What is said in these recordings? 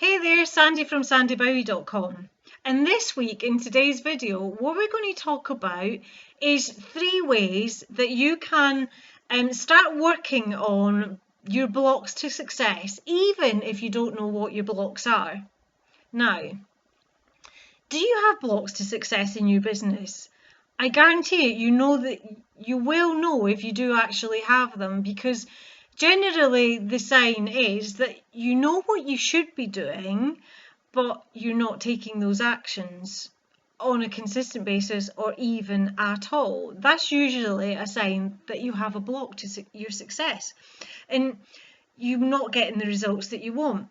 Hey there, Sandy from sandybowie.com. And this week in today's video, what we're going to talk about is 3 ways that you can start working on your blocks to success, even if you don't know what your blocks are. Now, do you have blocks to success in your business? I guarantee it, you will know if you do actually have them, because generally the sign is that you know what you should be doing, but you're not taking those actions on a consistent basis or even at all. That's usually a sign that you have a block to your success and you're not getting the results that you want.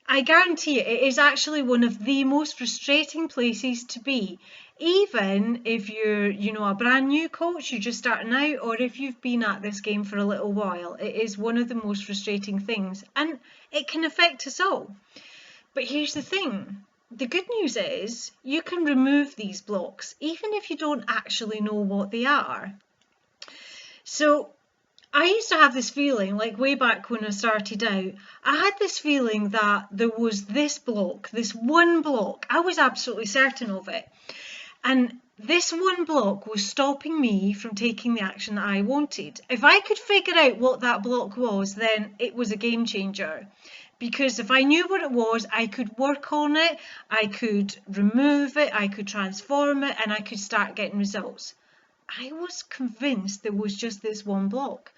I guarantee it is actually one of the most frustrating places to be, even if you're, a brand new coach, you're just starting out, or if you've been at this game for a little while. It is one of the most frustrating things, and it can affect us all. But here's the thing. The good news is you can remove these blocks, even if you don't actually know what they are. So I used to have this feeling, like way back when I started out, I had this feeling that there was this block, this one block. I was absolutely certain of it. And this one block was stopping me from taking the action that I wanted. If I could figure out what that block was, then it was a game changer. Because if I knew what it was, I could work on it, I could remove it, I could transform it, and I could start getting results. I was convinced there was just this one block.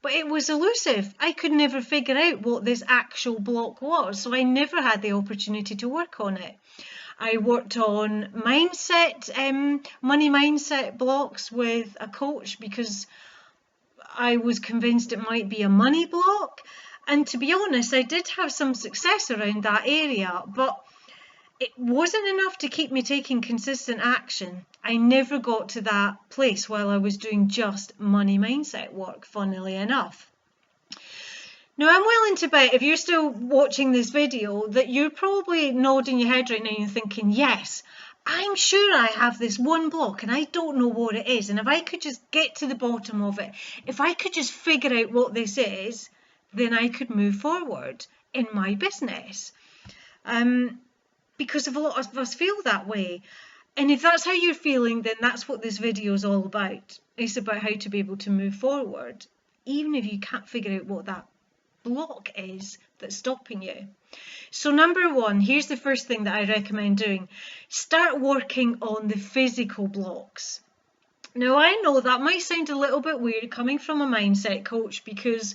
But it was elusive. I could never figure out what this actual block was, so I never had the opportunity to work on it. I worked on mindset, money mindset blocks with a coach because I was convinced it might be a money block. And to be honest, I did have some success around that area, but it wasn't enough to keep me taking consistent action. I never got to that place while I was doing just money mindset work, funnily enough. Now, I'm willing to bet, if you're still watching this video, that you're probably nodding your head right now and thinking, yes, I'm sure I have this one block and I don't know what it is. And if I could just get to the bottom of it, if I could just figure out what this is, then I could move forward in my business. Because a lot of us feel that way. And if that's how you're feeling, then that's what this video is all about. It's about how to be able to move forward, even if you can't figure out what that block is that's stopping you. So number 1, here's the first thing that I recommend doing. Start working on the physical blocks. Now, I know that might sound a little bit weird coming from a mindset coach, because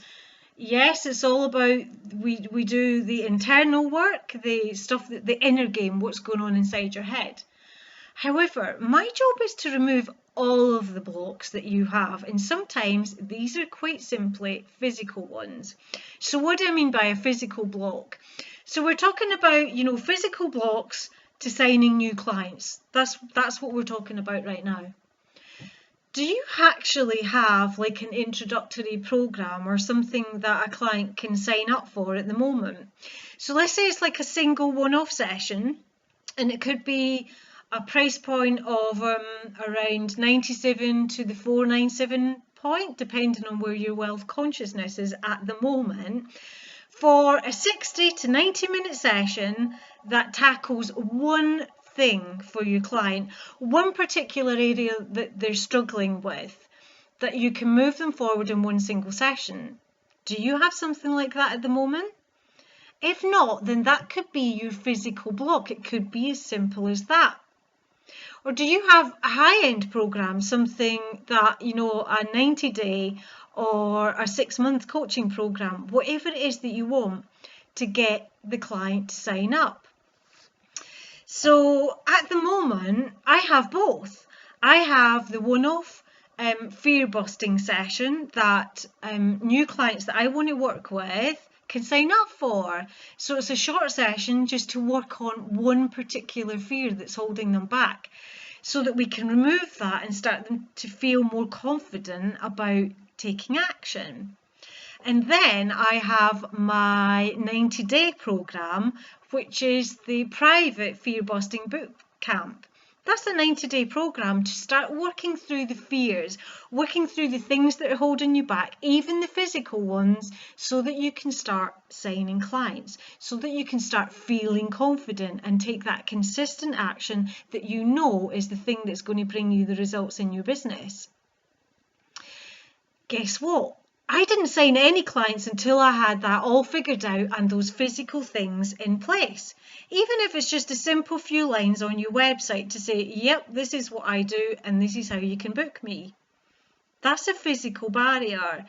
yes, it's all about, we do the internal work, the stuff, the inner game, what's going on inside your head. However, my job is to remove all of the blocks that you have, and sometimes these are quite simply physical ones. So what do I mean by a physical block? So we're talking about, physical blocks to signing new clients. That's what we're talking about right now. Do you actually have like an introductory program or something that a client can sign up for at the moment? So let's say it's like a single one-off session, and it could be a price point of around 97 to the 497 point, depending on where your wealth consciousness is at the moment, for a 60 to 90 minute session that tackles one thing for your client, one particular area that they're struggling with, that you can move them forward in one single session. Do you have something like that at the moment? If not, then that could be your physical block. It could be as simple as that. Or do you have a high-end program, something that, a 90-day or a 6-month coaching program, whatever it is that you want to get the client to sign up? So at the moment, I have both. I have the one-off fear-busting session that new clients that I want to work with can sign up for. So it's a short session just to work on one particular fear that's holding them back, so that we can remove that and start them to feel more confident about taking action. And then I have my 90-day program, which is the private fear busting boot camp That's a 90-day program to start working through the fears, working through the things that are holding you back, even the physical ones, so that you can start signing clients, so that you can start feeling confident and take that consistent action that you know is the thing that's going to bring you the results in your business. Guess what? I didn't sign any clients until I had that all figured out and those physical things in place. Even if it's just a simple few lines on your website to say, yep, this is what I do and this is how you can book me. That's a physical barrier.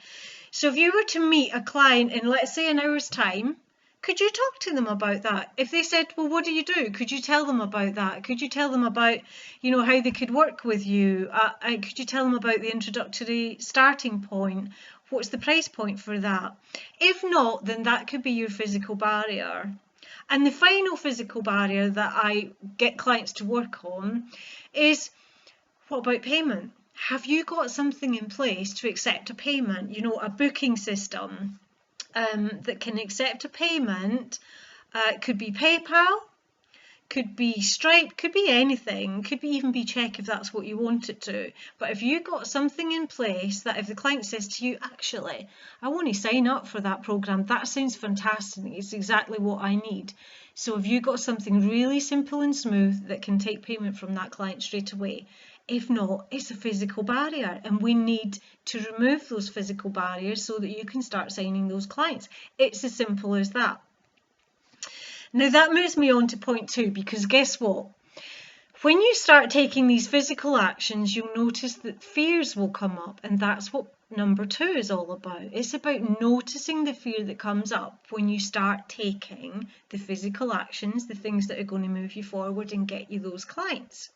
So if you were to meet a client in, let's say, an hour's time, could you talk to them about that? If they said, well, what do you do? Could you tell them about that? Could you tell them about, how they could work with you? Could you tell them about the introductory starting point? What's the price point for that? If not, then that could be your physical barrier. And the final physical barrier that I get clients to work on is, what about payment? Have you got something in place to accept a payment? A booking system that can accept a payment. Could be PayPal, could be Stripe, could be anything, could be even be check if that's what you want it to. But if you got something in place that if the client says to you, actually, I want to sign up for that program, that sounds fantastic, it's exactly what I need. So if you got something really simple and smooth that can take payment from that client straight away. If not, it's a physical barrier, and we need to remove those physical barriers so that you can start signing those clients. It's as simple as that. Now that moves me on to point 2, because guess what? When you start taking these physical actions, you'll notice that fears will come up, and that's what number 2 is all about. It's about noticing the fear that comes up when you start taking the physical actions, the things that are going to move you forward and get you those clients.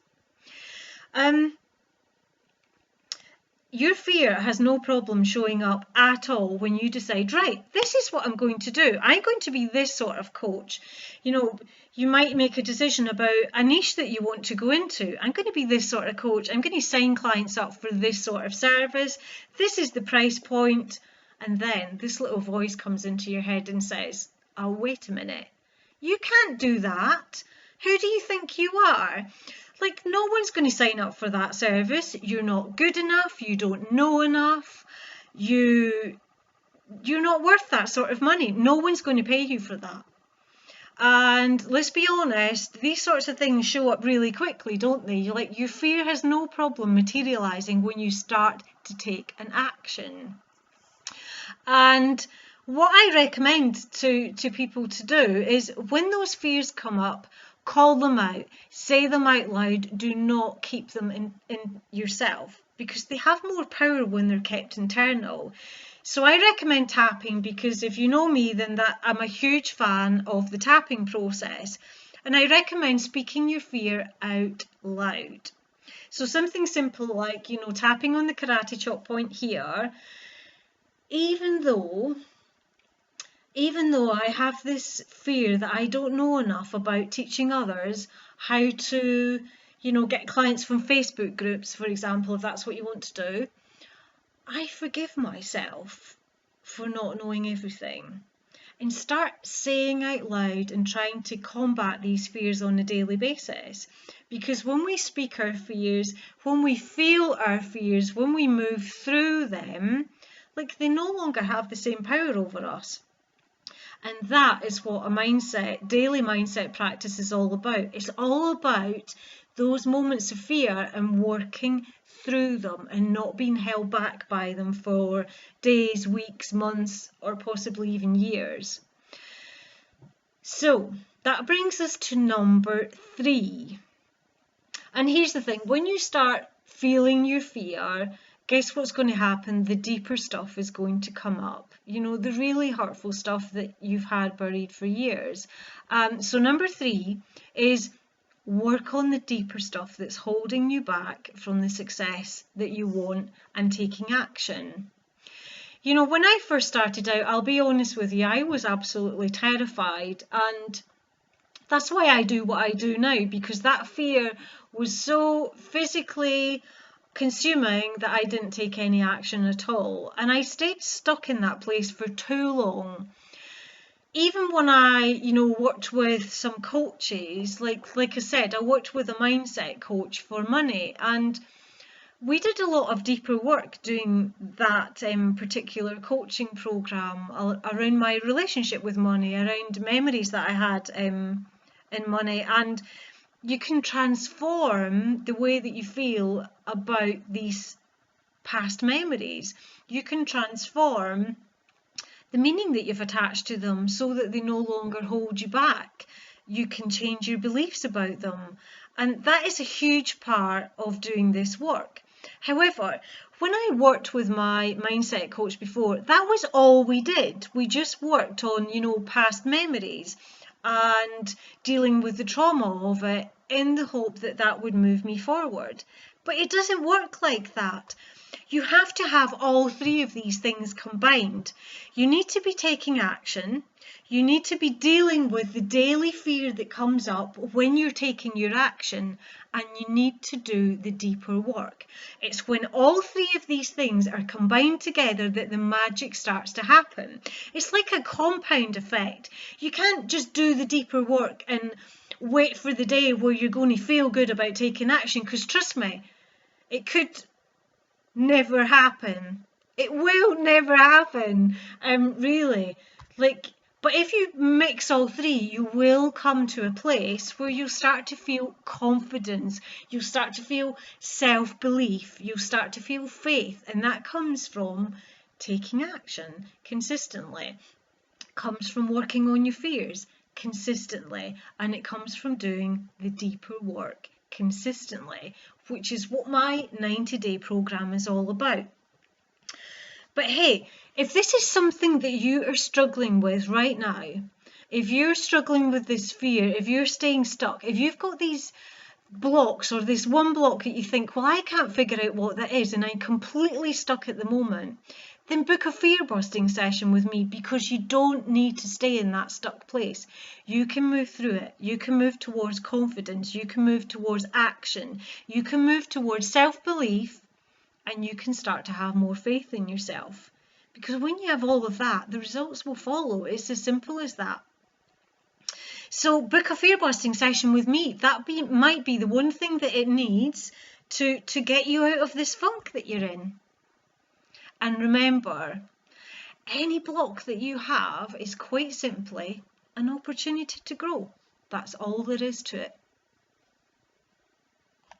Your fear has no problem showing up at all when you decide, right, this is what I'm going to do. I'm going to be this sort of coach. You might make a decision about a niche that you want to go into. I'm going to be this sort of coach. I'm going to sign clients up for this sort of service. This is the price point. And then this little voice comes into your head and says, oh, wait a minute. You can't do that. Who do you think you are? Like, no one's going to sign up for that service. You're not good enough. You don't know enough. You're not worth that sort of money. No one's going to pay you for that. And let's be honest, these sorts of things show up really quickly, don't they? Your fear has no problem materializing when you start to take an action. And what I recommend to people to do is when those fears come up, call them out, say them out loud, do not keep them in yourself, because they have more power when they're kept internal. So I recommend tapping, because if you know me, then that I'm a huge fan of the tapping process, and I recommend speaking your fear out loud. So something simple like, tapping on the karate chop point here, even though I have this fear that I don't know enough about teaching others how to, get clients from Facebook groups, for example, if that's what you want to do, I forgive myself for not knowing everything. And start saying out loud and trying to combat these fears on a daily basis. Because when we speak our fears, when we feel our fears, when we move through them, they no longer have the same power over us. And that is what a daily mindset practice is all about. It's all about those moments of fear and working through them and not being held back by them for days, weeks, months, or possibly even years. So that brings us to number 3. And here's the thing, when you start feeling your fear, guess what's going to happen? The deeper stuff is going to come up. The really hurtful stuff that you've had buried for years. So number 3 is work on the deeper stuff that's holding you back from the success that you want and taking action. When I first started out, I'll be honest with you, I was absolutely terrified, and that's why I do what I do now, because that fear was so physically consuming that I didn't take any action at all, and I stayed stuck in that place for too long. even when I, worked with some coaches, like I said, I worked with a mindset coach for money, and we did a lot of deeper work doing that particular coaching program around my relationship with money, around memories that I had in money, and you can transform the way that you feel about these past memories. You can transform the meaning that you've attached to them so that they no longer hold you back. You can change your beliefs about them. And that is a huge part of doing this work. However, when I worked with my mindset coach before, that was all we did. We just worked on, past memories and dealing with the trauma of it in the hope that that would move me forward. But it doesn't work like that. You have to have all three of these things combined. You need to be taking action. You need to be dealing with the daily fear that comes up when you're taking your action, and you need to do the deeper work. It's when all three of these things are combined together that the magic starts to happen. It's like a compound effect. You can't just do the deeper work and wait for the day where you're going to feel good about taking action, because trust me, it could never happen. It will never happen. Really. But if you mix all three, you will come to a place where you'll start to feel confidence, you'll start to feel self-belief, you'll start to feel faith, and that comes from taking action consistently. It comes from working on your fears consistently, and it comes from doing the deeper work consistently, which is what my 90-day program is all about. But hey, if this is something that you are struggling with right now, if you're struggling with this fear, if you're staying stuck, if you've got these blocks or this one block that you think, well, I can't figure out what that is and I'm completely stuck at the moment, then book a fear busting session with me, because you don't need to stay in that stuck place. You can move through it. You can move towards confidence. You can move towards action. You can move towards self-belief, and you can start to have more faith in yourself. Because when you have all of that, the results will follow. It's as simple as that. So book a fear busting session with me. That might be the one thing that it needs to get you out of this funk that you're in. And remember, any block that you have is quite simply an opportunity to grow. That's all there is to it.